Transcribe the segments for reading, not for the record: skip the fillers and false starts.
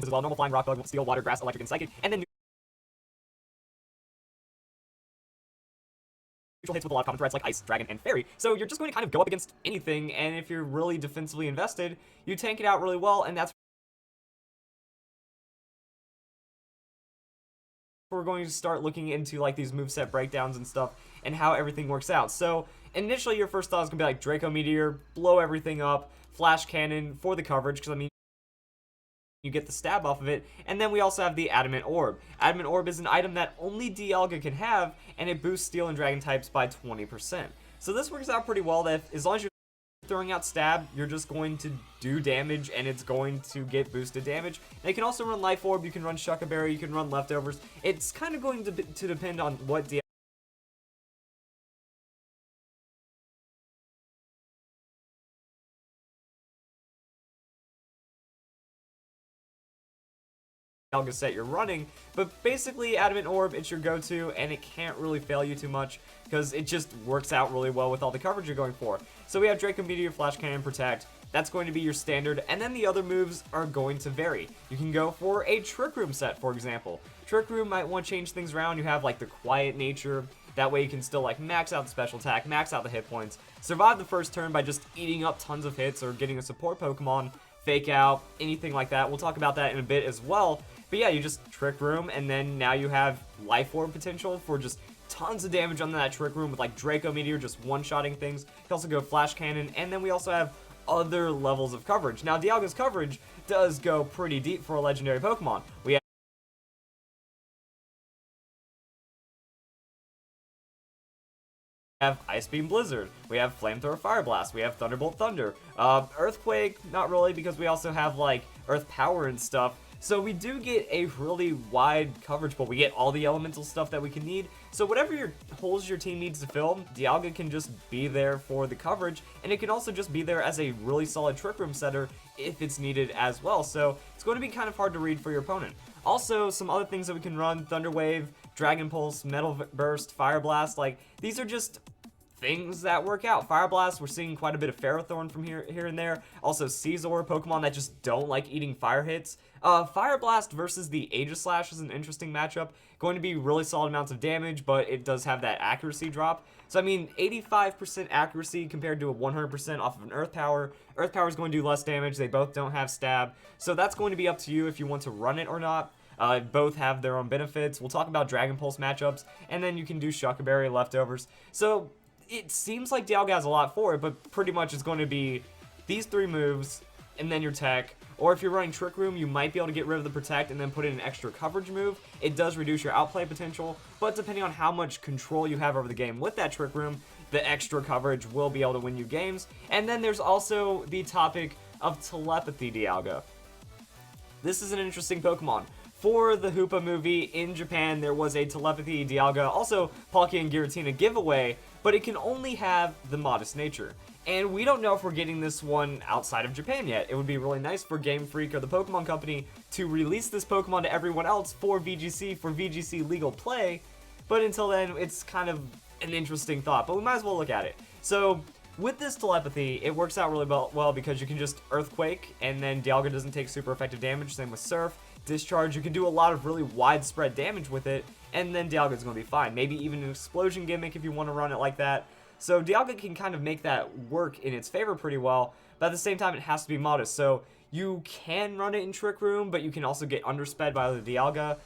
as well. Normal, Flying, Rock, Bug, Steel, Water, Grass, Electric, and Psychic. And then neutral hits with a lot of common threats like Ice, Dragon, and Fairy. So you're just going to kind of go up against anything, and if you're really defensively invested, you tank it out really well, and that's we're going to start looking into like these moveset breakdowns and stuff and how everything works out. So initially your first thought is going to be like Draco Meteor, blow everything up, Flash Cannon for the coverage, because I mean you get the stab off of it, and then we also have the Adamant Orb. Adamant Orb is an item that only Dialga can have, and it boosts Steel and Dragon types by 20%. So this works out pretty well, that as long as you're throwing out stab, you're just going to do damage and it's going to get boosted damage. Now you can also run Life Orb, you can run Shucka Berry, you can run Leftovers. It's kind of going to depend on what Dialga set you're running, but basically Adamant Orb, it's your go-to, and it can't really fail you too much, because it just works out really well with all the coverage you're going for. So we have Draco Meteor, Flash Cannon, Protect. That's going to be your standard, and then the other moves are going to vary. You can go for a Trick Room set, for example. Trick Room might want to change things around. You have like the Quiet Nature. That way you can still like max out the special attack, max out the hit points, survive the first turn by just eating up tons of hits or getting a support Pokemon, Fake Out, anything like that. We'll talk about that in a bit as well. But yeah, you just Trick Room, and then now you have Life Orb potential for just tons of damage on that Trick Room with like Draco Meteor just one-shotting things. You can also go Flash Cannon, and then we also have other levels of coverage. Now, Dialga's coverage does go pretty deep for a legendary Pokemon. We have Ice Beam Blizzard, we have Flamethrower Fire Blast, we have Thunderbolt Thunder, Earthquake, not really, because we also have like Earth Power and stuff. So we do get a really wide coverage, but we get all the elemental stuff that we can need. So whatever your holes your team needs to fill, Dialga can just be there for the coverage, and it can also just be there as a really solid Trick Room setter if it's needed as well. So it's going to be kind of hard to read for your opponent. Also, some other things that we can run: Thunder Wave, Dragon Pulse, Metal Burst, Fire Blast. Like, these are just things that work out. Fire Blast, we're seeing quite a bit of Ferrothorn from here and there. Also Caesar, Pokemon that just don't like eating fire hits. Fire Blast versus the Aegislash is an interesting matchup. Going to be really solid amounts of damage, but it does have that accuracy drop. So I mean, 85% accuracy compared to a 100% off of an Earth Power. Earth Power is going to do less damage. They both don't have stab. So that's going to be up to you if you want to run it or not. Both have their own benefits. We'll talk about Dragon Pulse matchups, and then you can do Shucka Berry, Leftovers. So it seems like Dialga has a lot for it, but pretty much it's going to be these three moves, and then your tech. Or if you're running Trick Room, you might be able to get rid of the Protect and then put in an extra coverage move. It does reduce your outplay potential, but depending on how much control you have over the game with that Trick Room, the extra coverage will be able to win you games. And then there's also the topic of Telepathy Dialga. This is an interesting Pokemon. For the Hoopa movie in Japan, there was a Telepathy Dialga, also Palkia and Giratina giveaway, but it can only have the Modest Nature. And we don't know if we're getting this one outside of Japan yet. It would be really nice for Game Freak or the Pokemon Company to release this Pokemon to everyone else for VGC legal play, but until then, it's kind of an interesting thought, but we might as well look at it. So with this Telepathy, it works out really well because you can just Earthquake, and then Dialga doesn't take super effective damage. Same with Surf. Discharge, you can do a lot of really widespread damage with it, and then Dialga's going to be fine. Maybe even an Explosion gimmick if you want to run it like that. So Dialga can kind of make that work in its favor pretty well, but at the same time it has to be modest. So you can run it in Trick Room, but you can also get undersped by the Dialga.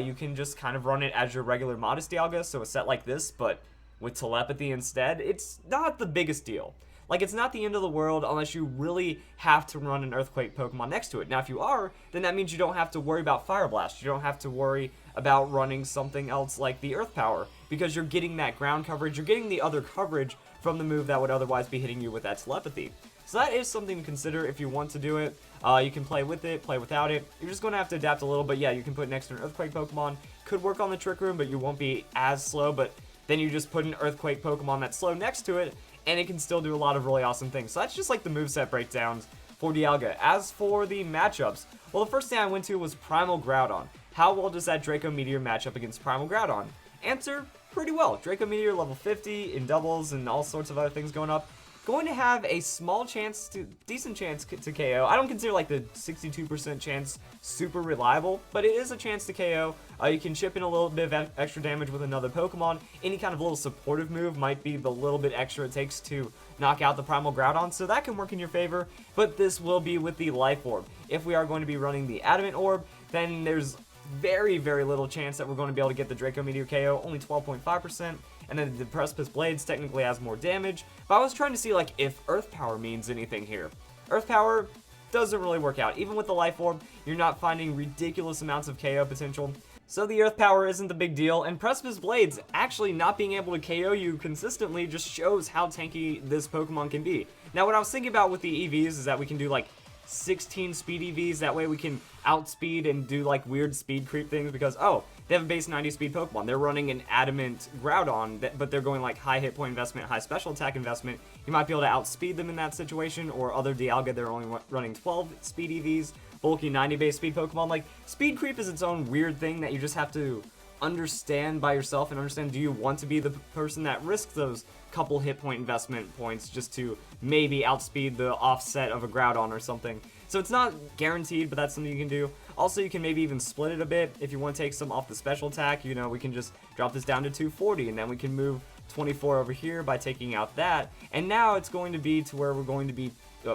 You can just kind of run it as your regular modest Dialga, so a set like this, but with Telepathy instead, it's not the biggest deal. Like, it's not the end of the world unless you really have to run an Earthquake Pokemon next to it. Now, if you are, then that means you don't have to worry about Fire Blast. You don't have to worry about running something else like the Earth Power, because you're getting that ground coverage. You're getting the other coverage from the move that would otherwise be hitting you with that Telepathy. So that is something to consider if you want to do it. You can play with it, play without it. You're just going to have to adapt a little, but yeah, you can put next to an Earthquake Pokemon. Could work on the Trick Room, but you won't be as slow, but then you just put an Earthquake Pokemon that's slow next to it, and it can still do a lot of really awesome things. So that's just like the moveset breakdowns for Dialga. As for the matchups, well, the first thing I went to was Primal Groudon. How well does that Draco Meteor match up against Primal Groudon? Answer, pretty well. Draco Meteor level 50 in doubles and all sorts of other things going up. going to have a small chance decent chance to KO. I don't consider like the 62% chance super reliable, but it is a chance to KO. You can chip in a little bit of extra damage with another Pokemon. Any kind of little supportive move might be the little bit extra it takes to knock out the Primal Groudon, so that can work in your favor, but this will be with the Life Orb. If we are going to be running the Adamant Orb, then there's very, very little chance that we're going to be able to get the Draco Meteor KO, only 12.5%, and then the Precipice Blades technically has more damage, but I was trying to see like if Earth Power means anything here. Earth Power doesn't really work out. Even with the Life Orb, you're not finding ridiculous amounts of KO potential, so the Earth Power isn't the big deal, and Precipice Blades actually not being able to KO you consistently just shows how tanky this Pokemon can be. Now what I was thinking about with the EVs is that we can do like 16 speed EVs, that way we can outspeed and do like weird speed creep things because, oh, they have a base 90 speed Pokemon. They're running an Adamant Groudon, but they're going like high hit point investment, high special attack investment. You might be able to outspeed them in that situation, or other Dialga, they're only running 12 speed EVs, bulky 90 base speed Pokemon. Like, speed creep is its own weird thing that you just have to understand by yourself and understand, do you want to be the person that risks those couple hit point investment points just to maybe outspeed the offset of a Groudon or something. So it's not guaranteed, but that's something you can do. Also, you can maybe even split it a bit. If you want to take some off the special attack, you know, we can just drop this down to 240, and then we can move 24 over here by taking out that. And now it's going to be to where we're going to be,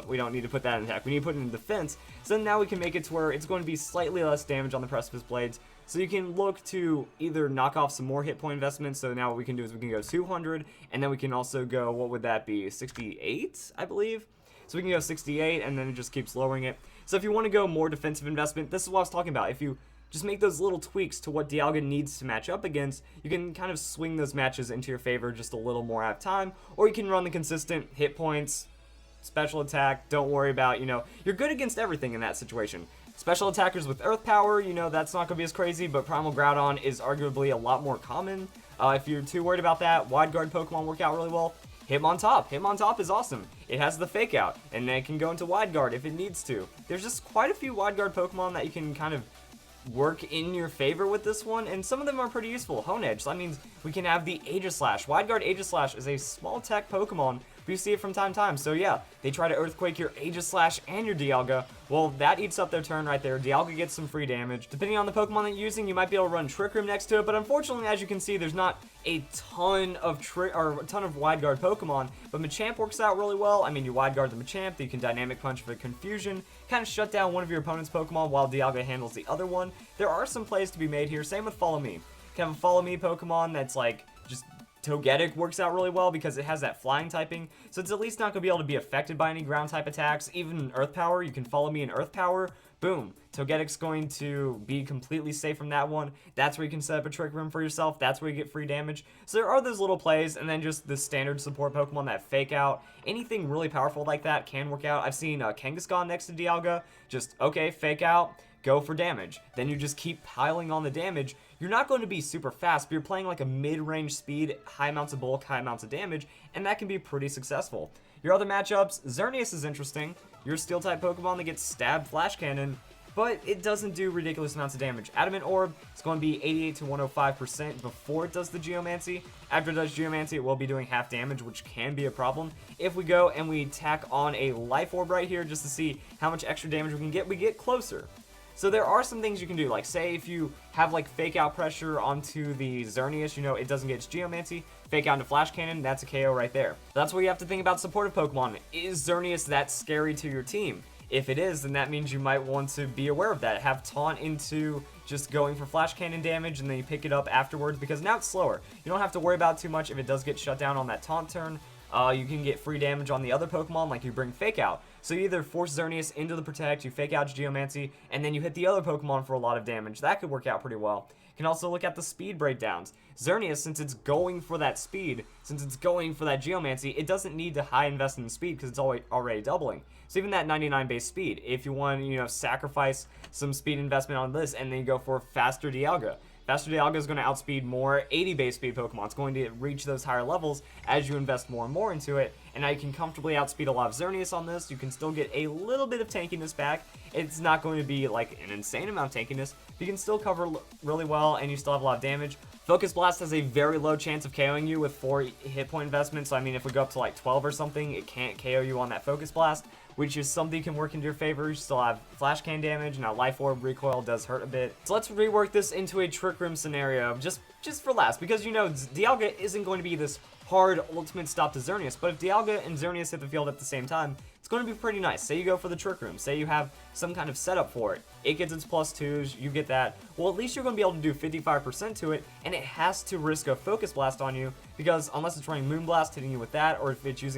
we don't need to put that in attack, we need to put it in defense. So now we can make it to where it's going to be slightly less damage on the Precipice Blades. So you can look to either knock off some more hit point investments. So now what we can do is we can go 200, and then we can also go, what would that be, 68, I believe? So we can go 68, and then it just keeps lowering it. So if you want to go more defensive investment, this is what I was talking about. If you just make those little tweaks to what Dialga needs to match up against, you can kind of swing those matches into your favor just a little more at a time, or you can run the consistent hit points, special attack, don't worry about, you know, you're good against everything in that situation. Special attackers with Earth Power, you know, that's not going to be as crazy, but Primal Groudon is arguably a lot more common. If you're too worried about that, Wide Guard Pokemon work out really well. Hitmontop. Hitmontop is awesome. It has the Fake Out, and then it can go into Wide Guard if it needs to. There's just quite a few Wide Guard Pokemon that you can kind of work in your favor with this one, and some of them are pretty useful. Honedge, so that means we can have the Aegislash. Wide Guard Aegislash is a small tech Pokemon, but you see it from time to time. So yeah, they try to Earthquake your Aegislash and your Dialga. Well, that eats up their turn right there. Dialga gets some free damage. Depending on the Pokemon that you're using, you might be able to run Trick Room next to it, but unfortunately, as you can see, there's not a ton of Wide Guard Pokemon, but Machamp works out really well. I mean, you Wide Guard the Machamp, you can Dynamic Punch for Confusion, kind of shut down one of your opponent's Pokemon while Dialga handles the other one. There are some plays to be made here. Same with Follow Me. You can have a Follow Me Pokemon that's like just Togetic works out really well because it has that flying typing, so it's at least not going to be able to be affected by any ground type attacks. Even Earth Power, you can Follow Me in Earth Power, boom, Togetic's going to be completely safe from that one. That's where you can set up a Trick Room for yourself. That's where you get free damage. So there are those little plays, and then just the standard support Pokemon that Fake Out. Anything really powerful like that can work out. I've seen Kangaskhan next to Dialga, just, okay, Fake Out, go for damage. Then you just keep piling on the damage. You're not going to be super fast, but you're playing like a mid-range speed, high amounts of bulk, high amounts of damage, and that can be pretty successful. Your other matchups, Xerneas is interesting. You're a Steel-type Pokemon that gets stabbed Flash Cannon, but it doesn't do ridiculous amounts of damage. Adamant Orb is going to be 88 to 105% before it does the Geomancy. After it does Geomancy, it will be doing half damage, which can be a problem. If we go and we tack on a Life Orb right here just to see how much extra damage we get closer. So there are some things you can do, like say if you have like Fake Out pressure onto the Xerneas, you know, it doesn't get its Geomancy, Fake Out into Flash Cannon, that's a KO right there. That's what you have to think about supportive Pokemon. Is Xerneas that scary to your team? If it is, then that means you might want to be aware of that. Have Taunt into just going for Flash Cannon damage, and then you pick it up afterwards, because now it's slower. You don't have to worry about it too much if it does get shut down on that Taunt turn. You can get free damage on the other Pokemon, like you bring Fake Out. So you either force Xerneas into the Protect, you Fake Out Geomancy, and then you hit the other Pokemon for a lot of damage. That could work out pretty well. You can also look at the speed breakdowns. Xerneas, since it's going for that speed, since it's going for that Geomancy, it doesn't need to high invest in speed because it's already doubling. So even that 99 base speed, if you want to, you know, sacrifice some speed investment on this and then you go for faster Dialga. Faster Dialga is going to outspeed more 80 base speed Pokemon. It's going to reach those higher levels as you invest more and more into it, and now you can comfortably outspeed a lot of Xerneas on this. You can still get a little bit of tankiness back. It's not going to be like an insane amount of tankiness, but you can still cover really well, and you still have a lot of damage. Focus Blast has a very low chance of KOing you with 4 hit point investments, so I mean if we go up to like 12 or something, it can't KO you on that Focus Blast, which is something can work into your favor. You still have Flash Can damage, now Life Orb recoil does hurt a bit. So let's rework this into a Trick Room scenario, just for laughs, because you know Dialga isn't going to be this hard ultimate stop to Xerneas, but if Dialga and Xerneas hit the field at the same time, it's going to be pretty nice. Say you go for the Trick Room, say you have some kind of setup for it, it gets its +2s, you get that, well at least you're going to be able to do 55% to it, and it has to risk a Focus Blast on you, because unless it's running Moonblast hitting you with that, or if it's using